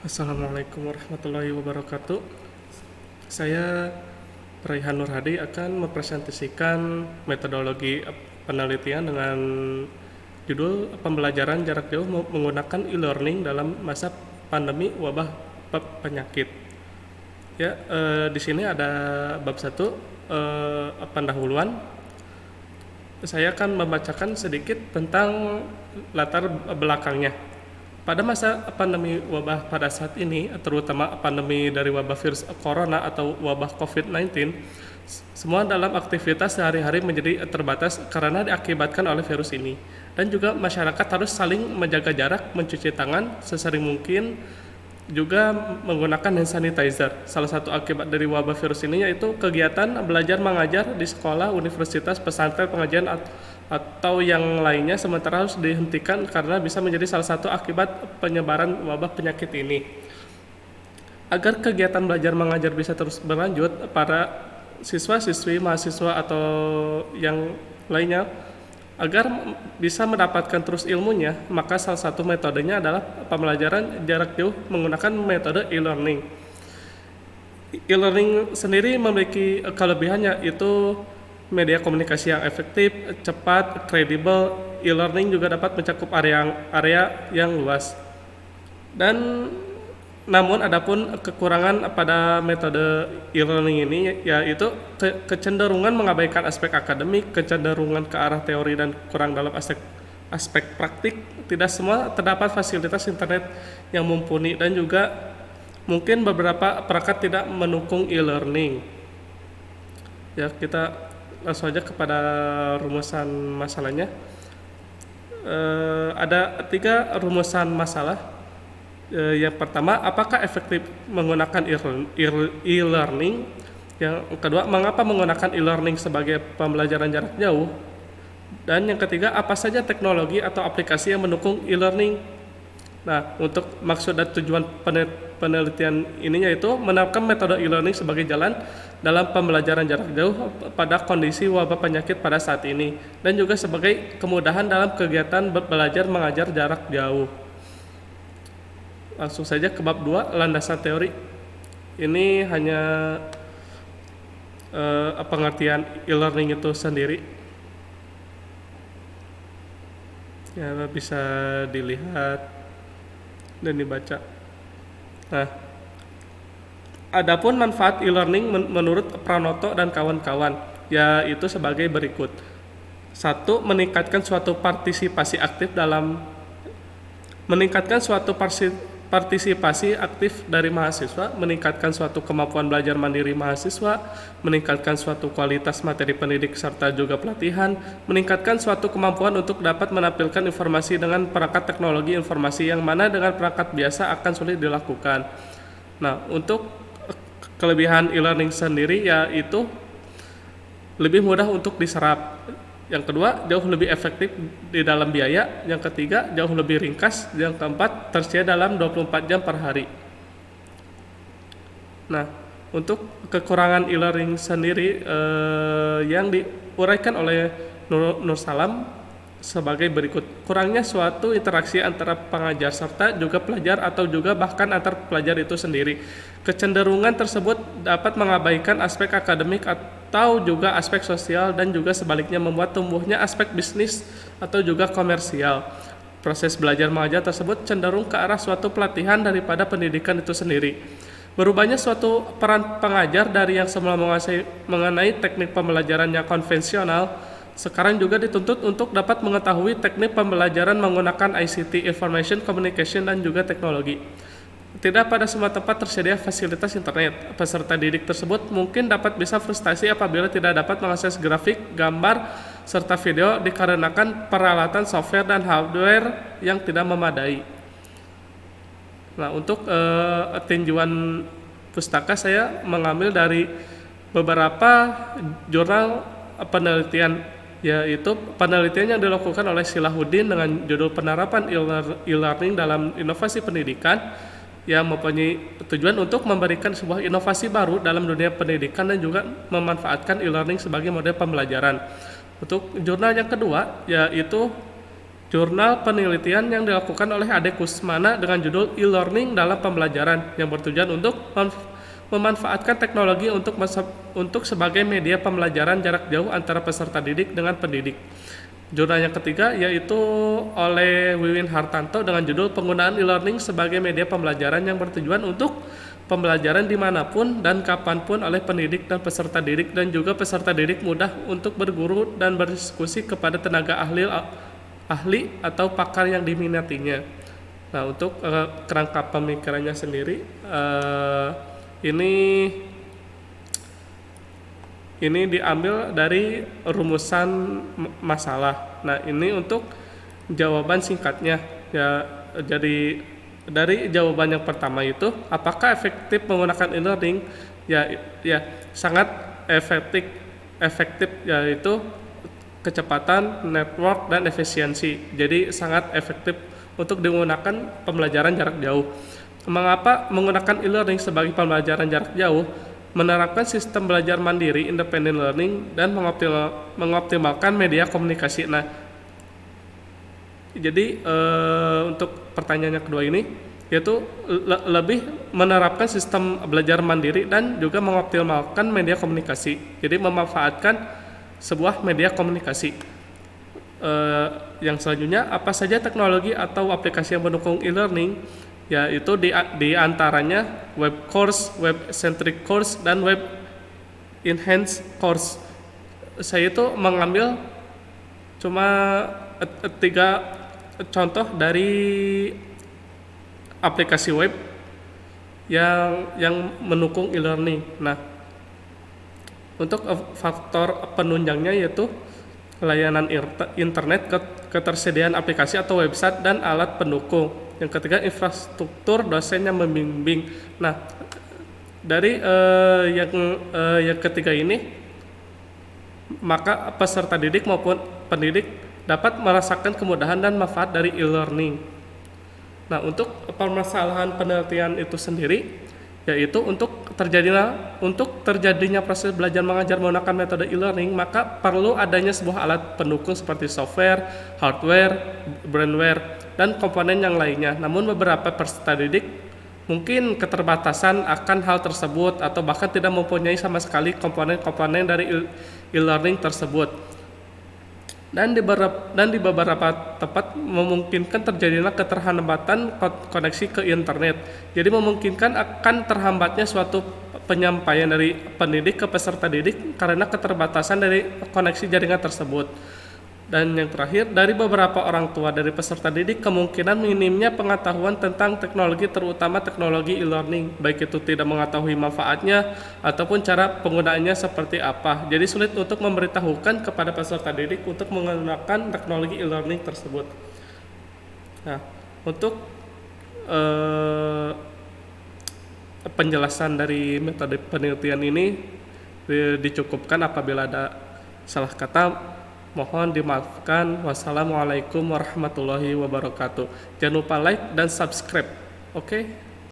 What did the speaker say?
Assalamualaikum warahmatullahi wabarakatuh. Saya Raihan Nur Hadi akan mempresentasikan metodologi penelitian dengan judul pembelajaran jarak jauh menggunakan e-learning dalam masa pandemi wabah penyakit. Ya, di sini ada bab 1, pendahuluan. Saya akan membacakan sedikit tentang latar belakangnya. Pada masa pandemi wabah pada saat ini, terutama pandemi dari wabah virus corona atau wabah COVID-19, semua dalam aktivitas sehari-hari menjadi terbatas karena diakibatkan oleh virus ini. Dan juga masyarakat harus saling menjaga jarak, mencuci tangan sesering mungkin, juga menggunakan hand sanitizer. Salah satu akibat dari wabah virus ini yaitu kegiatan belajar mengajar di sekolah, universitas, pesantren, pengajian atau yang lainnya sementara harus dihentikan karena bisa menjadi salah satu akibat penyebaran wabah penyakit ini. Agar kegiatan belajar mengajar bisa terus berlanjut, para siswa-siswi, mahasiswa atau yang lainnya agar bisa mendapatkan terus ilmunya, maka salah satu metodenya adalah pembelajaran jarak jauh menggunakan metode e-learning. E-learning sendiri memiliki kelebihannya, yaitu media komunikasi yang efektif, cepat, kredibel. E-learning juga dapat mencakup area yang luas. Dan namun adapun kekurangan pada metode e-learning ini yaitu kecenderungan mengabaikan aspek akademik, kecenderungan ke arah teori dan kurang dalam aspek praktik. Tidak semua terdapat fasilitas internet yang mumpuni dan juga mungkin beberapa perangkat tidak mendukung e-learning. Ya, kita langsung aja kepada rumusan masalahnya. Ada 3 rumusan masalah. Yang pertama, apakah efektif menggunakan e-learning? Yang kedua, mengapa menggunakan e-learning sebagai pembelajaran jarak jauh? Dan yang ketiga, apa saja teknologi atau aplikasi yang mendukung e-learning? Nah, untuk maksud dan tujuan penelitian ini yaitu menerapkan metode e-learning sebagai jalan dalam pembelajaran jarak jauh pada kondisi wabah penyakit pada saat ini, dan juga sebagai kemudahan dalam kegiatan belajar mengajar jarak jauh. Langsung saja ke bab 2, landasan teori. Ini hanya pengertian e-learning itu sendiri. Ya, bisa dilihat dan dibaca. Nah, adapun manfaat e-learning menurut Pranoto dan kawan-kawan yaitu sebagai berikut. 1. Meningkatkan suatu partisipasi aktif dari mahasiswa, meningkatkan suatu kemampuan belajar mandiri mahasiswa, meningkatkan suatu kualitas materi pendidik serta juga pelatihan, meningkatkan suatu kemampuan untuk dapat menampilkan informasi dengan perangkat teknologi informasi yang mana dengan perangkat biasa akan sulit dilakukan. Nah, untuk kelebihan e-learning sendiri yaitu lebih mudah untuk diserap. Yang kedua, jauh lebih efektif di dalam biaya. Yang ketiga, jauh lebih ringkas. Yang keempat, tersedia dalam 24 jam per hari. Nah, untuk kekurangan e-learning sendiri yang diuraikan oleh Nur Salam sebagai berikut. Kurangnya suatu interaksi antara pengajar serta juga pelajar atau juga bahkan antar pelajar itu sendiri. Kecenderungan tersebut dapat mengabaikan aspek akademik atau juga aspek sosial dan juga sebaliknya membuat tumbuhnya aspek bisnis atau juga komersial. Proses belajar mengajar tersebut cenderung ke arah suatu pelatihan daripada pendidikan itu sendiri. Berubahnya suatu peran pengajar dari yang semula mengenai teknik pembelajaran yang konvensional, sekarang juga dituntut untuk dapat mengetahui teknik pembelajaran menggunakan ICT, Information Communication, dan juga teknologi. Tidak pada semua tempat tersedia fasilitas internet. Peserta didik tersebut mungkin bisa frustasi apabila tidak dapat mengakses grafik, gambar, serta video dikarenakan peralatan software dan hardware yang tidak memadai. Nah, untuk tinjauan pustaka saya mengambil dari beberapa jurnal penelitian, yaitu penelitian yang dilakukan oleh Silahuddin dengan judul penerapan e-learning dalam inovasi pendidikan yang mempunyai tujuan untuk memberikan sebuah inovasi baru dalam dunia pendidikan dan juga memanfaatkan e-learning sebagai model pembelajaran. Untuk jurnal yang kedua yaitu jurnal penelitian yang dilakukan oleh Ade Kusmana dengan judul E-Learning dalam Pembelajaran yang bertujuan untuk memanfaatkan teknologi untuk sebagai media pembelajaran jarak jauh antara peserta didik dengan pendidik. Jurnal yang ketiga yaitu oleh Wiwin Hartanto dengan judul Penggunaan E-Learning sebagai media pembelajaran yang bertujuan untuk pembelajaran dimanapun dan kapanpun oleh pendidik dan peserta didik, dan juga peserta didik mudah untuk berguru dan berdiskusi kepada tenaga ahli atau pakar yang diminatinya. Nah, untuk kerangka pemikirannya sendiri, ini diambil dari rumusan masalah. Nah, ini untuk jawaban singkatnya ya. Jadi dari jawaban yang pertama itu, apakah efektif menggunakan e-learning? Ya sangat efektif, yaitu kecepatan, network, dan efisiensi. Jadi sangat efektif untuk digunakan pembelajaran jarak jauh. Mengapa menggunakan e-learning sebagai pembelajaran jarak jauh? Menerapkan sistem belajar mandiri, independent learning, dan mengoptimalkan media komunikasi. Nah, jadi untuk pertanyaan yang kedua ini, yaitu lebih menerapkan sistem belajar mandiri dan juga mengoptimalkan media komunikasi. Jadi memanfaatkan sebuah media komunikasi. Yang selanjutnya, apa saja teknologi atau aplikasi yang mendukung e-learning? Yaitu di antaranya web course, web centric course, dan web enhanced course. Saya itu mengambil cuma 3 contoh dari aplikasi web yang mendukung e-learning. Nah, untuk faktor penunjangnya yaitu layanan internet, ketersediaan aplikasi atau website, dan alat pendukung. Yang ketiga, infrastruktur dosen yang membimbing. Nah, dari yang ketiga ini, maka peserta didik maupun pendidik dapat merasakan kemudahan dan manfaat dari e-learning. Nah, untuk permasalahan penelitian itu sendiri, yaitu untuk terjadinya proses belajar mengajar menggunakan metode e-learning, maka perlu adanya sebuah alat pendukung seperti software, hardware, brainware, dan komponen yang lainnya. Namun beberapa peserta didik mungkin keterbatasan akan hal tersebut atau bahkan tidak mempunyai sama sekali komponen-komponen dari e-learning tersebut. Dan di beberapa tempat memungkinkan terjadinya keterlambatan koneksi ke internet. Jadi memungkinkan akan terhambatnya suatu penyampaian dari pendidik ke peserta didik karena keterbatasan dari koneksi jaringan tersebut. Dan yang terakhir, dari beberapa orang tua dari peserta didik kemungkinan minimnya pengetahuan tentang teknologi, terutama teknologi e-learning, baik itu tidak mengetahui manfaatnya ataupun cara penggunaannya seperti apa. Jadi sulit untuk memberitahukan kepada peserta didik untuk menggunakan teknologi e-learning tersebut. Nah, untuk penjelasan dari metode penelitian ini dicukupkan. Apabila ada salah kata, mohon dimaafkan. Wassalamualaikum warahmatullahi wabarakatuh. Jangan lupa like dan subscribe. Oke?